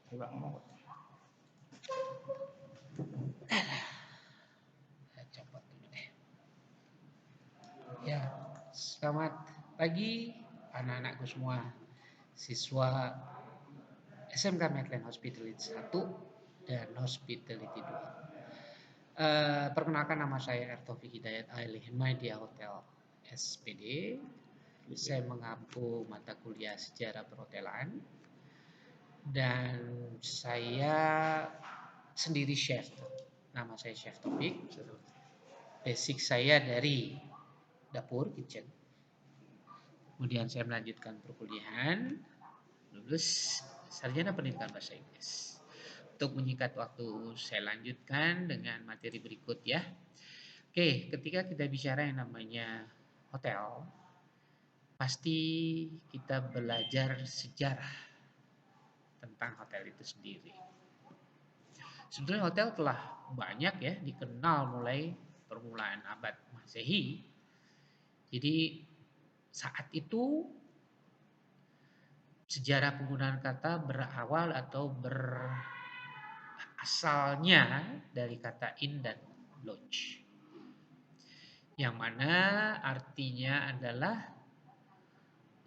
Coba ngomong. Saya copot dulu deh. Ya, selamat pagi anak-anakku semua, siswa SMK Medland Hospitality 1 dan Hospitality 2. Perkenalkan, nama saya Ertaufik Hidayat Ali, Media Hotel SPD. Saya mengampu mata kuliah sejarah perhotelan dan saya sendiri chef. Nama saya Chef Taufik. Basic saya dari dapur, kitchen. Kemudian saya melanjutkan perkuliahan, lulus sarjana pendidikan bahasa Inggris. Untuk menyingkat waktu, saya lanjutkan dengan materi berikut ya. Oke, ketika kita bicara yang namanya hotel, pasti kita belajar sejarah tentang hotel itu sendiri. Sebenarnya hotel telah banyak ya dikenal mulai permulaan abad Masehi. Jadi saat itu sejarah penggunaan kata berawal atau berasalnya dari kata inn dan lodge. Yang mana artinya adalah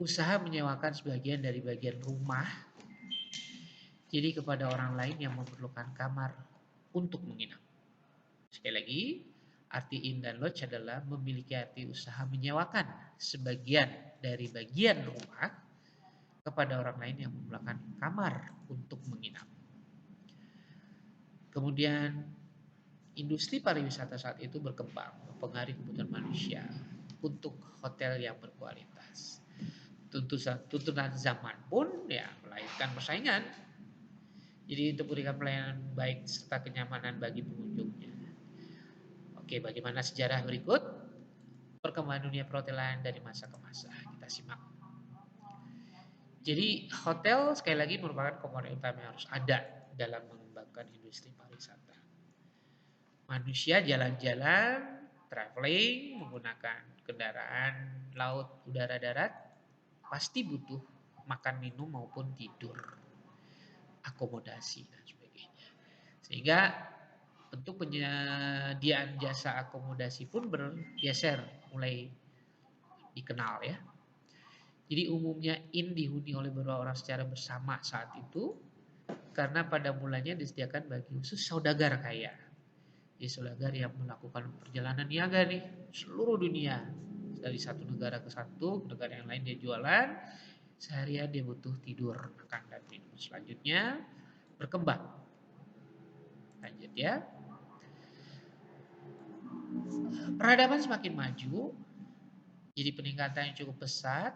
usaha menyewakan sebagian dari bagian rumah jadi kepada orang lain yang memerlukan kamar untuk menginap. Sekali lagi, arti inn dan lodge adalah memiliki arti usaha menyewakan sebagian dari bagian rumah kepada orang lain yang memerlukan kamar untuk menginap. Kemudian industri pariwisata saat itu berkembang, mempengaruhi kebutuhan manusia untuk hotel yang berkualitas. Tuntutan zaman pun ya melahirkan persaingan. Jadi untuk memberikan pelayanan baik serta kenyamanan bagi pengunjungnya. Oke, bagaimana sejarah berikut? Perkembangan dunia perhotelan dari masa ke masa. Kita simak. Jadi hotel sekali lagi merupakan komponen utama yang harus ada dalam mengembangkan industri pariwisata. Manusia jalan-jalan, traveling, menggunakan kendaraan laut, udara, darat, pasti butuh makan, minum maupun tidur, akomodasi dan sebagainya. Sehingga bentuk penyediaan jasa akomodasi pun bergeser, mulai dikenal ya. Jadi umumnya inn dihuni oleh beberapa orang secara bersama saat itu karena pada mulanya disediakan bagi khusus saudagar kaya. Jadi saudagar yang melakukan perjalanan niaga nih seluruh dunia, dari satu negara ke negara yang lain dia jualan, seharian dia butuh tidur, makan dan minum. Selanjutnya berkembang. Lanjut ya. Peradaban semakin maju, jadi peningkatan yang cukup pesat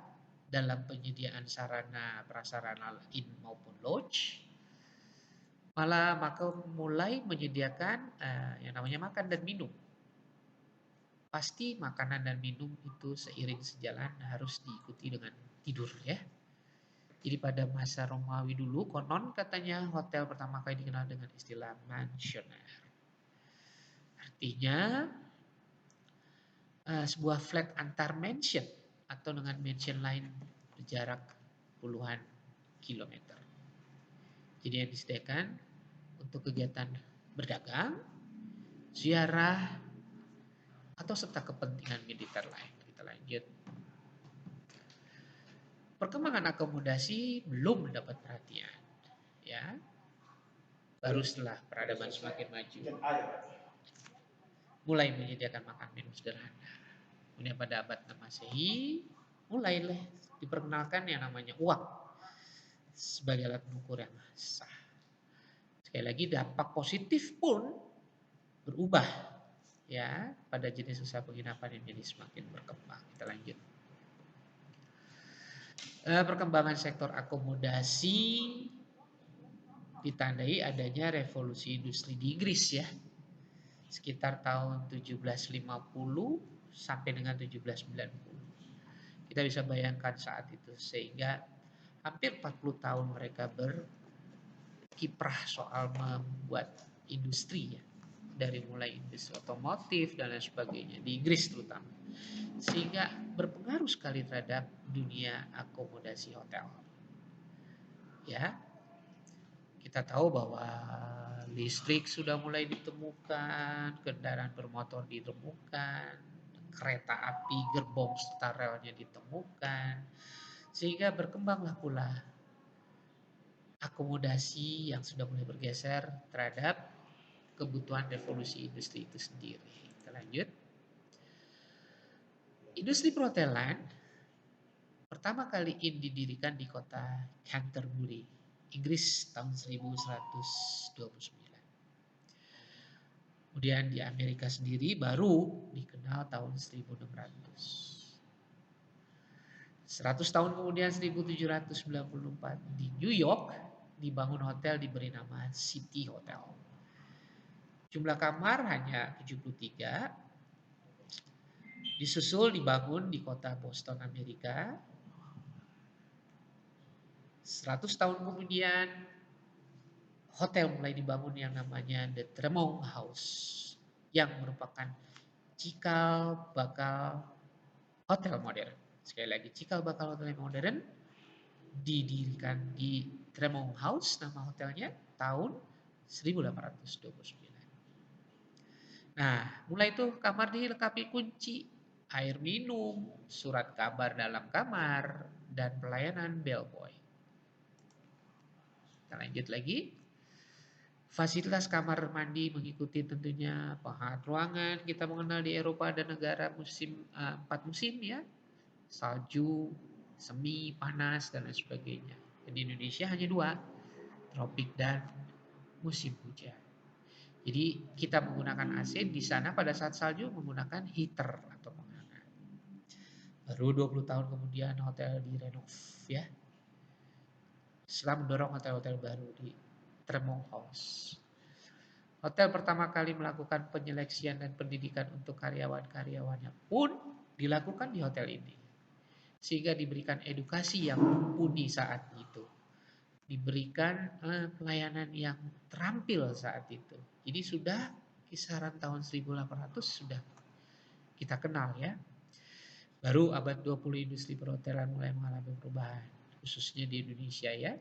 dalam penyediaan sarana prasarana inn maupun lodge. Malah maka mulai menyediakan yang namanya makan dan minum. Pasti makanan dan minum itu seiring sejalan harus diikuti dengan tidur ya. Jadi pada masa Romawi dulu konon katanya hotel pertama kali dikenal dengan istilah mansioner. Artinya sebuah flat antar mansion atau dengan mansion lain berjarak puluhan kilometer. Jadi yang disediakan untuk kegiatan berdagang, ziarah, atau serta kepentingan militer lain. Kita lanjut. Perkembangan akomodasi belum mendapat perhatian, ya. Baru setelah peradaban semakin maju, mulai menyediakan makan minum sederhana. Kemudian pada abad 6 Masehi, mulailah diperkenalkan yang namanya uang sebagai alat pengukur yang sah. Sekali lagi dampak positif pun berubah ya pada jenis usaha penginapan yang jadi semakin berkembang. Kita lanjut. Perkembangan sektor akomodasi ditandai adanya revolusi industri di Inggris ya. Sekitar tahun 1750 sampai dengan 1790. Kita bisa bayangkan saat itu, sehingga hampir 40 tahun mereka berkiprah soal membuat industri ya. Dari mulai industri otomotif dan lain sebagainya di Inggris terutama. Sehingga berpengaruh sekali terhadap dunia akomodasi hotel. Ya. Kita tahu bahwa listrik sudah mulai ditemukan, kendaraan bermotor ditemukan, kereta api gerbong serta relnya ditemukan, sehingga berkembanglah pula akomodasi yang sudah mulai bergeser terhadap kebutuhan revolusi industri itu sendiri. Kita lanjut. Industri perhotelan pertama kali didirikan di kota Canterbury, Inggris tahun 1129. Kemudian di Amerika sendiri baru dikenal tahun 1600. 100 tahun kemudian 1794 di New York dibangun hotel diberi nama City Hotel. Jumlah kamar hanya 73. Disusul dibangun di kota Boston, Amerika. 100 tahun kemudian hotel mulai dibangun yang namanya The Tremont House yang merupakan cikal bakal hotel modern. Sekali lagi, cikal bakal hotel modern didirikan di Tremont House, nama hotelnya, tahun 1829. Nah, mulai itu kamar dilengkapi kunci, air minum, surat kabar dalam kamar, dan pelayanan bellboy. Kita lanjut lagi. Fasilitas kamar mandi mengikuti tentunya penghangat ruangan. Kita mengenal di Eropa ada negara musim 4 musim ya. Salju, semi, panas, dan lain sebagainya. Di Indonesia hanya 2, tropik dan musim hujan. Jadi kita menggunakan AC di sana pada saat salju menggunakan heater atau penghangat. Baru 20 tahun kemudian hotel direnov ya. Setelah mendorong hotel-hotel baru di Tremont House. Hotel pertama kali melakukan penyeleksian dan pendidikan untuk karyawan-karyawannya pun dilakukan di hotel ini. Sehingga diberikan edukasi yang mumpuni saat itu. Diberikan pelayanan yang terampil saat itu. Jadi sudah kisaran tahun 1800 sudah kita kenal ya. Baru abad 20 industri perhotelan mulai mengalami perubahan. Khususnya di Indonesia ya.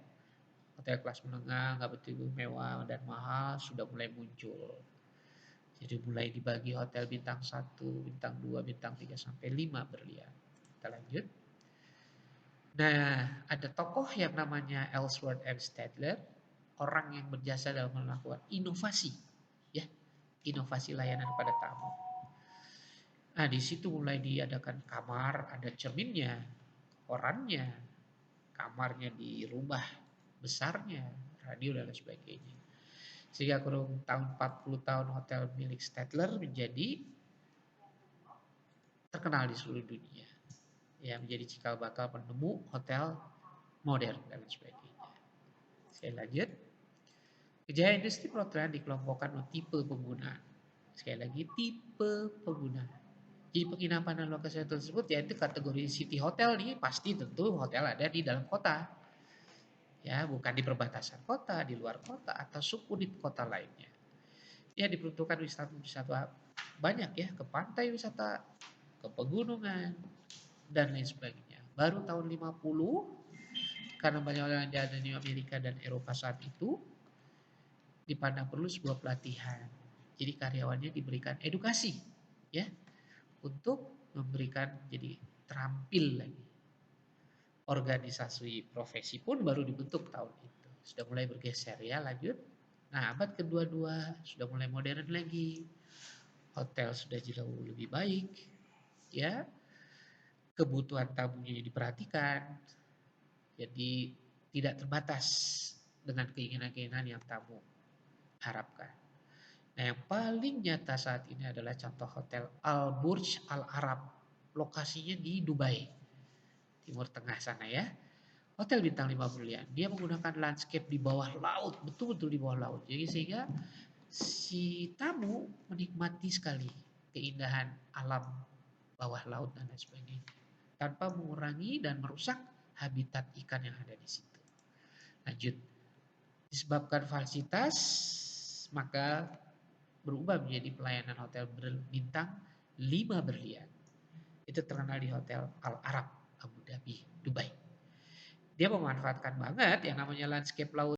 Hotel kelas menengah, nggak betul mewah dan mahal sudah mulai muncul. Jadi mulai dibagi hotel bintang 1, bintang 2, bintang 3 sampai 5 berlian. Kita lanjut. Nah, ada tokoh yang namanya Ellsworth M. Stadler, orang yang berjasa dalam melakukan inovasi, ya, inovasi layanan pada tamu. Nah, di situ mulai diadakan kamar, ada cerminnya, korannya, kamarnya dirubah besarnya, radio dan lain sebagainya. Sehingga kurang tahun 40 tahun hotel milik Stadler menjadi terkenal di seluruh dunia. Ya, menjadi cikal bakal penemu hotel modern dan lain sebagainya. Saya lanjut. Kejayaan industri perhotelan dikelompokkan menurut tipe penggunaan. Sekali lagi, tipe penggunaan. Jadi penginapan dan lokasi tersebut yaitu kategori city hotel nih, pasti tentu hotel ada di dalam kota. Ya, bukan di perbatasan kota, di luar kota atau subunit kota lainnya. Ya, diperuntukkan wisata banyak ya, ke pantai wisata, ke pegunungan dan lain sebagainya. Baru tahun 50 karena banyak orang yang ada di Amerika dan Eropa saat itu dipandang perlu sebuah pelatihan. Jadi karyawannya diberikan edukasi ya untuk memberikan jadi terampil lagi. Organisasi profesi pun baru dibentuk tahun itu. Sudah mulai bergeser ya, lanjut. Nah, abad kedua-dua sudah mulai modern lagi. Hotel sudah jauh lebih baik ya. Kebutuhan tamunya diperhatikan. Jadi tidak terbatas dengan keinginan-keinginan yang tamu harapkan. Nah, yang paling nyata saat ini adalah contoh hotel Al Burj Al Arab. Lokasinya di Dubai, Timur Tengah sana ya. Hotel bintang 5 berlian. Dia menggunakan landscape di bawah laut, betul-betul di bawah laut. Jadi sehingga si tamu menikmati sekali keindahan alam bawah laut dan lain sebagainya. Tanpa mengurangi dan merusak habitat ikan yang ada di situ. Lanjut. Disebabkan fasilitas, maka berubah menjadi pelayanan hotel berbintang 5 berlian. Itu terkenal di Hotel Al Arab, Abu Dhabi, Dubai. Dia memanfaatkan banget yang namanya landscape laut